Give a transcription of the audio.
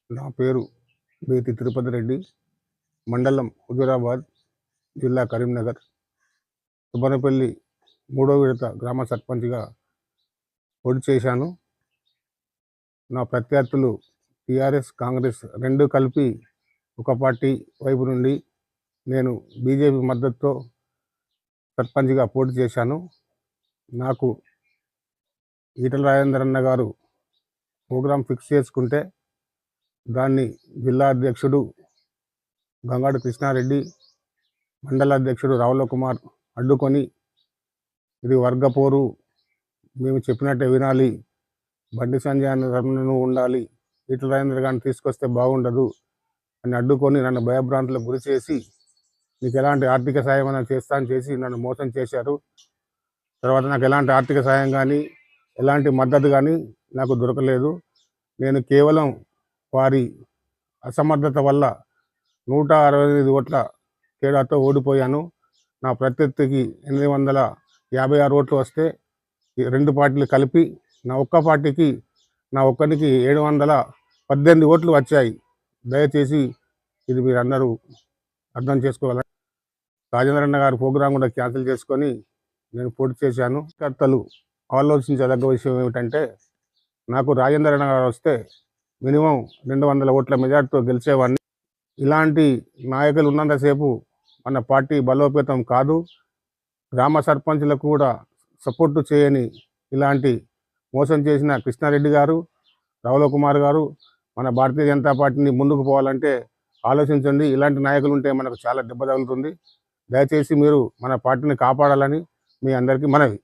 నా పేరు బేతి తిరుపతి రెడ్డి, మండలం హుజూరాబాద్, జిల్లా కరీంనగర్. సుబ్బనపల్లి 3వ విడత గ్రామ సర్పంచ్‌గా పోటీ చేశాను. నా ప్రత్యర్థులు టీఆర్ఎస్, కాంగ్రెస్ 2 కలిపి ఒక పార్టీ వైపు నుండి, నేను బీజేపీ మద్దతుతో సర్పంచ్‌గా పోటీ చేశాను. నాకు ఈటెల రాజేందర్ అన్న గారు ప్రోగ్రాం ఫిక్స్ చేసుకుంటే దాన్ని జిల్లా అధ్యక్షుడు గంగాడు కృష్ణారెడ్డి, మండల అధ్యక్షుడు రావుల కుమార్ అడ్డుకొని, ఇది వర్గపోరు, మేము చెప్పినట్టే వినాలి, బండి సంజయ్ అన్న తరపున ఉండాలి, ఈటెల రాజేందర్ గారిని తీసుకొస్తే బాగుండదు అని అడ్డుకొని నన్ను భయభ్రాంతులకు గురి చేసి, నీకు ఎలాంటి ఆర్థిక సాయం అయినా చేస్తా అని చేసి నన్ను మోసం చేశారు. తర్వాత నాకు ఎలాంటి ఆర్థిక సాయం కానీ, ఎలాంటి మద్దతు కానీ నాకు దొరకలేదు. నేను కేవలం వారి అసమర్థత వల్ల 165 ఓట్ల తేడాతో ఓడిపోయాను. నా ప్రత్యర్థికి 856 ఓట్లు వస్తే, ఈ 2 పార్టీలు కలిపి నా ఒక్క పార్టీకి, నా ఒక్కనికి 718 ఓట్లు వచ్చాయి. దయచేసి ఇది మీరందరూ అర్థం చేసుకోవాలి. రాజేంద్ర అన్న గారి ప్రోగ్రాం కూడా క్యాన్సిల్ చేసుకొని నేను పోటీ చేశాను. కర్తలు ఆలోచించదగ్గ విషయం ఏమిటంటే, నాకు రాజేంద్ర అన్న గారు వస్తే మినిమం 200 ఓట్ల మెజార్టీతో గెలిచేవాడిని. ఇలాంటి నాయకులు ఉన్నంతసేపు మన పార్టీ బలోపేతం కాదు. గ్రామ సర్పంచ్లకు కూడా సపోర్టు చేయని ఇలాంటి మోసం చేసిన కృష్ణారెడ్డి గారు, రావుల కుమార్ గారు, మన భారతీయ జనతా పార్టీని ముందుకు పోవాలంటే ఆలోచించండి. ఇలాంటి నాయకులు ఉంటే మనకు చాలా దెబ్బ తగులుతుంది. దయచేసి మీరు మన పార్టీని కాపాడాలని మీ అందరికీ మనవి.